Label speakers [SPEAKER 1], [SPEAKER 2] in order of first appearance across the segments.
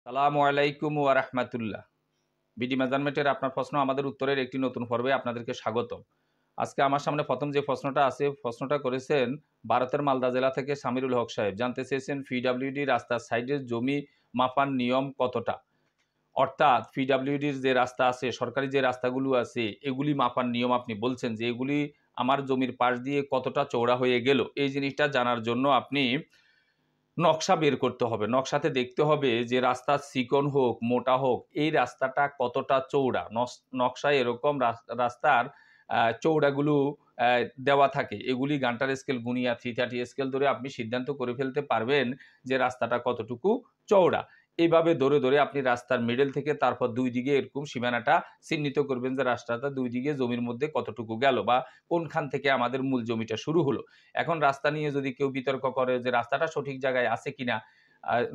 [SPEAKER 1] সালামু আলাইকুম ওয়া রাহমাতুল্লাহ। বিডি মেজারমেন্টের আপনার প্রশ্ন আমাদের উত্তরের একটি নতুন পর্বে আপনাদেরকে স্বাগতম। আজকে আমার সামনে প্রথম যে প্রশ্নটা আছে, প্রশ্নটা করেছেন ভারতের মালদা জেলা থেকে সামিরুল হক সাহেব। জানতে চেয়েছেন পিডব্লিউডি রাস্তার সাইডের জমি মাপার নিয়ম কতটা? অর্থাৎ পিডব্লিউডির যে রাস্তা আছে, সরকারি যে রাস্তাগুলো আছে, এগুলি মাপার নিয়ম আপনি বলছেন যে এগুলি আমার জমির পাশ দিয়ে কতটা চওড়া হয়ে গেল। এই জিনিসটা জানার জন্য আপনি নকশা বের করতে হবে। নকশাতে দেখতে হবে যে রাস্তা চিকন হোক, মোটা হোক, এই রাস্তাটা কতটা চৌড়া। নকশায় এরকম রাস্তার চৌড়াগুলো দেওয়া থাকে। এগুলি গান্টার স্কেল গুনিয়া 330 স্কেল ধরে আপনি সিদ্ধান্ত করে ফেলতে পারবেন যে রাস্তাটা কতটুকু চৌড়া। এইভাবে ধরে ধরে আপনি রাস্তার মিডল থেকে তারপর ২ দিকে এরকম সীমানাটা চিহ্নিত করবেন যে রাস্তাটা ২ দিকে জমির মধ্যে কতটুকু গেল বা কোনখান থেকে আমাদের মূল জমিটা শুরু হলো। এখন রাস্তা নিয়ে যদি কেউ বিতর্ক করে যে রাস্তাটা সঠিক জায়গায় আছে কিনা,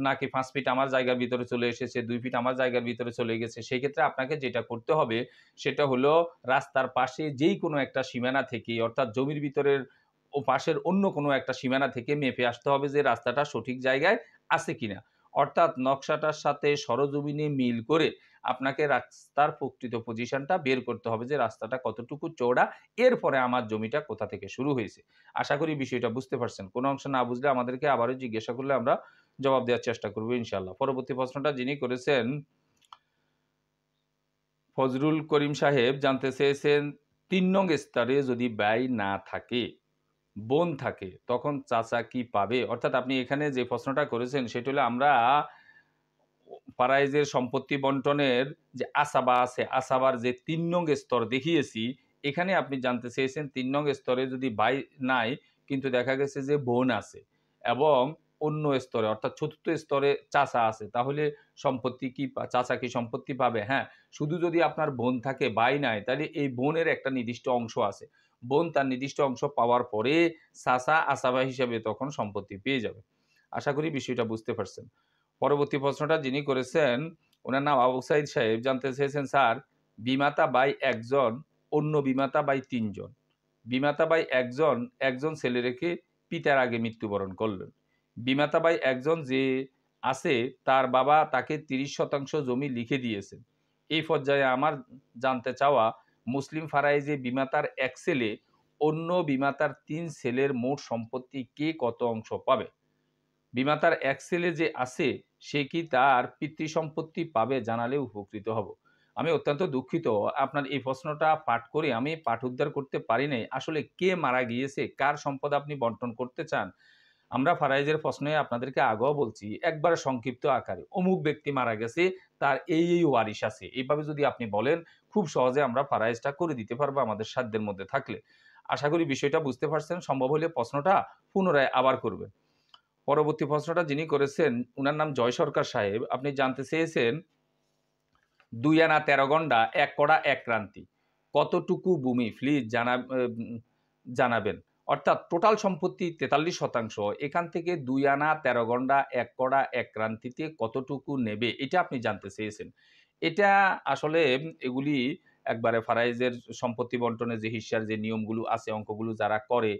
[SPEAKER 1] নাকি ৫ ফিট আমার জায়গার ভিতরে চলে এসেছে, ২ ফিট আমার জায়গার ভিতরে চলে গেছে, সেক্ষেত্রে আপনাকে যেটা করতে হবে সেটা হলো রাস্তার পাশে যেই কোনো একটা সীমানা থেকে, অর্থাৎ জমির ভিতরের ও পাশের অন্য কোনো একটা সীমানা থেকে মেপে আসতে হবে যে রাস্তাটা সঠিক জায়গায় আছে কিনা। অর্থাৎ নকশাটার সাথে সরজমিনে মিল করে আপনাকে রাস্তার প্রকৃত পজিশনটা বের করতে হবে যে রাস্তাটা কতটুকু চওড়া, এরপরে আমার জমিটা কোথা থেকে শুরু হয়েছে। আশা করি বিষয়টা বুঝতে পারছেন। কোনো অংশ না বুঝলে আমাদেরকে আবারও জিজ্ঞাসা করলে আমরা জবাব দেওয়ার চেষ্টা করব ইনশাআল্লাহ। পরবর্তী প্রশ্নটা যিনি করেছেন ফজলুল করিম সাহেব, জানতে চেয়েছেন ৩ নং স্তরে যদি ব্যয় না থাকে, বোন থাকে, তখন চাচা কি পাবে? অর্থাৎ আপনি এখানে যে প্রশ্নটা করেছেন সেটা হলো আমরা ফারাইজের সম্পত্তি বন্টনের যে আসাবা আছে, আসাবার যে ৩ নং স্তর দেখিয়েছি, এখানে আপনি জানতে চেয়েছেন ৩ নং স্তরে যদি ভাই নাই, কিন্তু দেখা গেছে যে বোন আছে এবং অন্য স্তরে অর্থাৎ ৪র্থ স্তরে চাচা আছে, তাহলে সম্পত্তি কি চাচা কি সম্পত্তি পাবে? হ্যাঁ, শুধু যদি আপনার বোন থাকে, ভাই নাই, তাহলে এই বোনের একটা নির্দিষ্ট অংশ আছে। বোন তার নির্দিষ্ট অংশ পাওয়ার পরে চাচা আসাবা হিসেবে তখন সম্পত্তি পেয়ে যাবে। আশা করি বিষয়টা বুঝতে পারছেন। পরবর্তী প্রশ্নটা যিনি করেছেন, উনার নাম আবু সাইদ সাহেব, জানতে চেয়েছেন স্যার, বিমাতা বাই ১ জন, অন্য বিমাতা বাই ৩ জন। বিমাতা বাই ১ জন, একজন ছেলে রেখে পিতার আগে মৃত্যুবরণ করলেন। বিমাতা বাই ১ জন যে আছে তার বাবা তাকে ৩০% জমি লিখে দিয়েছেন। এই পর্যায়ে আমার জানতে চাওয়া, মুসলিম ফারাইজে বিমাতার ১ ছেলে অন্য বিমাতার ৩ ছেলের মোট সম্পত্তি কে কত অংশ পাবে? বিমাতার ১ ছেলে যে আছে সে কি তার পিতৃসম্পত্তি পাবে? জানালে উপকৃত হব। আমি অত্যন্ত দুঃখিত, আপনার এই প্রশ্নটা পাঠ করে আমি পাঠ উদ্ধার করতে পারি নাই। আসলে কে মারা গিয়েছে, কার সম্পদ আপনি বন্টন করতে চান? আমরা ফারাইজের প্রশ্নে আপনাদেরকে আগেও বলছি একবারে সংক্ষিপ্ত আকারে, অমুক ব্যক্তি মারা গেছে, তার এই ওয়ারিশ আছে। এভাবে যদি আপনি বলেন, খুব সহজে আমরা ফারাইজটা করে দিতে পারবো আমাদের সাধ্যের মধ্যে থাকলে। আশা করি বিষয়টা বুঝতে পারছেন। সম্ভব হলে প্রশ্নটা পুনরায় আবার করবেন। পরবর্তী প্রশ্নটা যিনি করেছেন, উনার নাম জয় সরকার সাহেব। আপনি জানতে চেয়েছেন ২ আনা ১৩ গন্ডা ১ কড়া ১ ক্রান্তি কতটুকু ভূমি? প্লিজ জানাবেন। অর্থাৎ টোটাল সম্পত্তি ৪৩%। এখান থেকে ২ আনা ১৩ গন্ডা ১ কড়া ১ ক্রান্তিতে কতটুকু নেবে? এটা আপনি জানতে চেয়েছেন। এটা আসলে এগুলি একবারে ফারাইজের সম্পত্তি বন্টনের যে হিস্যার যে নিয়মগুলো আছে, অঙ্কগুলো যারা করে,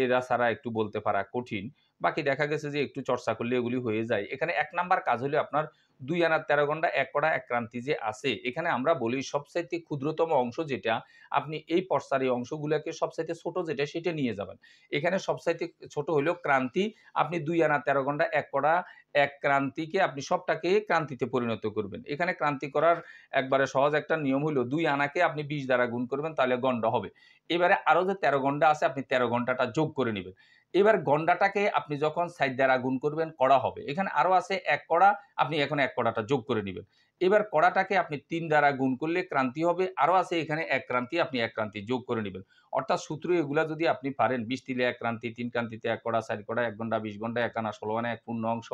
[SPEAKER 1] এরা ছাড়া একটু বলতে পারা কঠিন। বাকি দেখা গেছে যে একটু চর্চা করলে এগুলি হয়ে যায়। এখানে ১ নাম্বার কাজ হলো আপনার ২ আনা ১৩ গন্ডা ১ কড়া ১ ক্রান্তি যে আছে, এখানে আমরা বলি সবচাইতে ক্ষুদ্রতম অংশ যেটা, আপনি এই পর্সার এই অংশগুলাকে সবচাইতে ছোট যেটা সেটা নিয়ে যাবেন। এখানে সবচাইতে ছোট হইলো ক্রান্তি। আপনি ২ আনা ১৩ গন্ডা ১ কড়া ১ ক্রান্তিকে আপনি সবটাকে ক্রান্তিতে পরিণত করবেন। এখানে ক্রান্তি করার একবারে সহজ একটা নিয়ম হইলো ২ আনাকে আপনি ২০ দ্বারা গুণ করবেন, তাহলে গন্ডা হবে। এবারে আরো যে ১৩ গন্ডা আছে আপনি ১৩ গন্ডাটা যোগ করে নিবেন। এবার গন্ডাটাকে আপনি যখন ৬০ দ্বারা গুণ করবেন কড়া হবে। এখানে আরো আছে ১ কড়া, আপনি এখন ১ কড়াটা যোগ করে নিবেন। এবার কড়াটাকে আপনি ৩ দ্বারা গুণ করলে ক্রান্তি হবে। আরো আছে এখানে ১ ক্রান্তি, আপনি ১ ক্রান্তি যোগ করে নিবেন। অর্থাৎ সূত্র এগুলা যদি আপনি পারেন, ২০ তিলে ১ ক্রান্তি, ৩ ক্রান্তিতে ১ কড়া, ৪ কড়া ১ গন্ডা, ২০ গন্ডা ১ আনা, ১৬ আনা ১ পূর্ণ অংশ।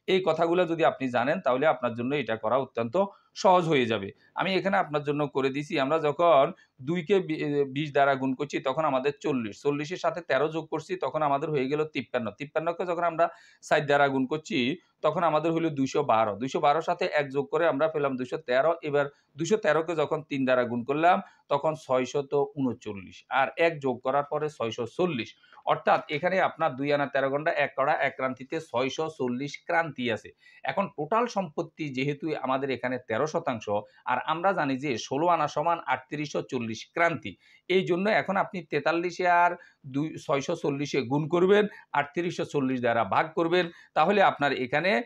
[SPEAKER 1] এই কথাগুলো যদি আপনি জানেন তাহলে আপনার জন্য এটা করা অত্যন্ত সহজ হয়ে যাবে। আমি এখানে আপনার জন্য করে দিছি। আমরা যখন ২ কে ২০ দ্বারা গুণ করছি তখন আমাদের ৪০। ৪০ এর সাথে ১৩ যোগ করছি তখন আমাদের হয়ে গেল ৫৩। ৫৩ কে যখন আমরা ৬০ দ্বারা গুণ করছি তখন আমাদের হইল ২১২। ২১২ র সাথে ১ যোগ করে আমরা পেলাম ২১৩। এবার ২১৩ কে যখন ৩ দ্বারা গুণ করলাম তখন ৬৩৯। আর ১ যোগ করার পরে ৬৪০। অর্থাৎ এখানে আপনার ২ আনা ১৩ গন্ডা ১ কড়া ১ ক্রান্তিতে ৬৪০ ক্রান্তি ক্রান্তি আছে। এখন টোটাল সম্পত্তি যেহেতু আমাদের এখানে 13% আর আমরা জানি যে 16 আনা সমান ৩৮৪০ ক্রান্তি। এইজন্য এখন আপনি ৪৩ এ আর ৬৪০ এ গুণ করবেন, ৩৮৪০ দ্বারা ভাগ করবেন। তাহলে আপনার এখানে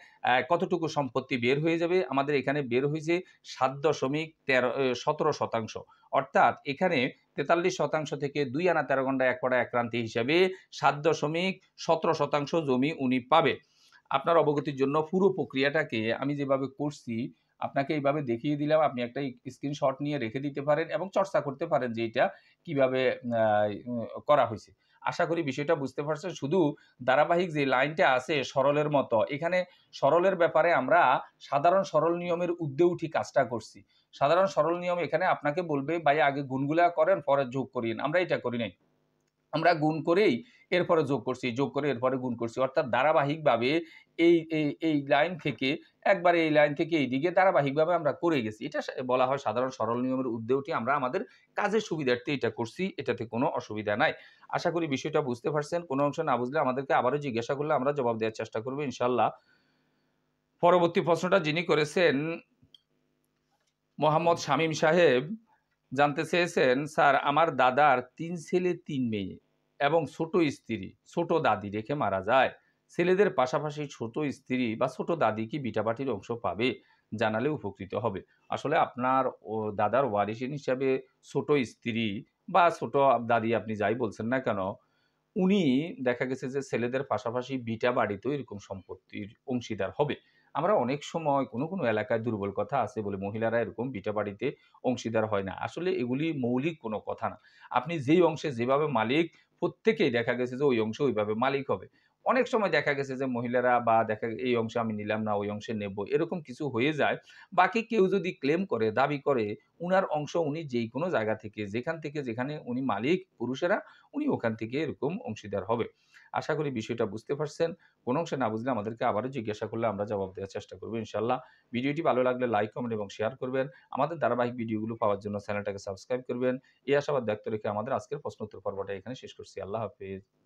[SPEAKER 1] কতটুকু সম্পত্তি বের হয়ে যাবে? আমাদের এখানে বের হইছে ৭.১৭%। অর্থাৎ এখানে ৪৩% থেকে ২ আনা ১৩ ঘন্টা ১ পড়া ১ ক্রান্তি হিসাবে ৭.১৭% জমি উনি পাবে। আপনার অবগতির জন্য পুরো প্রক্রিয়াটাকে আমি যেভাবে করছি, আপনাকে এইভাবে দেখিয়ে দিলাম। আপনি একটা স্ক্রিনশট নিয়ে রেখে দিতে পারেন এবং চর্চা করতে পারেন যে এটা কিভাবে আ উ করা হইছে। আশা করি বিষয়টা বুঝতে পারছেন। শুধু ধারাবাহিক যে লাইনটা আছে সরলের মতো, এখানে সরলের ব্যাপারে আমরা সাধারণ সরল নিয়মের ঊর্ধ্বে উঠি কাজটা করছি। সাধারণ সরল নিয়ম এখানে আপনাকে বলবে, "ভাই আগে গুণগুলা করেন, পরে যোগ করিয়েন।" আমরা এটা করি নাই। আমরা গুণ করেই এরপরে যোগ করছি, যোগ করে এরপরে গুণ করছি। অর্থাৎ ধারাবাহিকভাবে এই লাইন থেকে একবারে এই লাইন থেকে এইদিকে ধারাবাহিকভাবে আমরা করে গেছি। এটা বলা হয় সাধারণ সরল নিয়মের ঊর্ধ্বে উঠে আমরা আমাদের কাজের সুবিধার্থে এটা করছি। এটাতে কোনো অসুবিধা নাই। আশা করি বিষয়টা বুঝতে পারছেন। কোনো অংশ না বুঝলে আমাদেরকে আবারও জিজ্ঞাসা করলে আমরা জবাব দেওয়ার চেষ্টা করব ইনশাআল্লাহ। পরবর্তী প্রশ্নটা যিনি করেছেন মোহাম্মদ শামীম সাহেব জানতে চেয়েছেন, "স্যার আমার দাদার ৩ ছেলে ৩ মেয়ে এবং ছোট স্ত্রী, ছোট দাদি রেখে মারা যায়। ছেলেদের পাশাপাশি ছোট স্ত্রী বা ছোট দাদি কি ভিটামাটির অংশ পাবে? জানালে উপকৃত হবে।" আসলে আপনার দাদার ওয়ারিশ হিসাবে ছোট স্ত্রী বা ছোট দাদি আপনি যাই বলছেন না কেন, উনি দেখা গেছে যে ছেলেদের পাশাপাশি ভিটা বাড়িতেও এরকম সম্পত্তির অংশীদার হবে। আমরা অনেক সময় কোনো এলাকায় দুর্বল কথা আছে বলে মহিলারা এরকম ভিটা বাড়িতে অংশীদার হয় না। আসলে এগুলি মৌলিক কোনো কথা না। আপনি যেই অংশে যেভাবে মালিক, প্রত্যেকেই দেখা গেছে যে ওই অংশে ওইভাবে মালিক হবে। অনেক সময় দেখা গেছে যে মহিলারা বা এই অংশে আমি নিলাম না, ওই অংশে নেব। এরকম কিছু হয়ে যায়। বাকি কেউ যদি ক্লেম করে, দাবি করে, উনার অংশ উনি যেকোনো জায়গা থেকে, যেখান থেকে যেখানে উনি মালিক পুরুষেরা, উনি ওখান থেকে এরকম অংশীদার হবে। আশা করি বিষয়টা বুঝতে পারছেন। কোনো অংশে না বুঝলে আমাদেরকে আবারও জিজ্ঞাসা করলে আমরা জবাব দেওয়ার চেষ্টা করব ইনশাআল্লাহ। ভিডিওটি ভালো লাগলে লাইক, কমেন্ট এবং শেয়ার করবেন। আমাদের ধারাবাহিক ভিডিওগুলো পাওয়ার জন্য চ্যানেলটাকে সাবস্ক্রাইব করবেন। এই আশাবাদ ব্যক্ত রেখে আমাদের আজকের প্রশ্ন উত্তর পর্বটা এখানে শেষ করছি। আল্লাহ হাফেজ।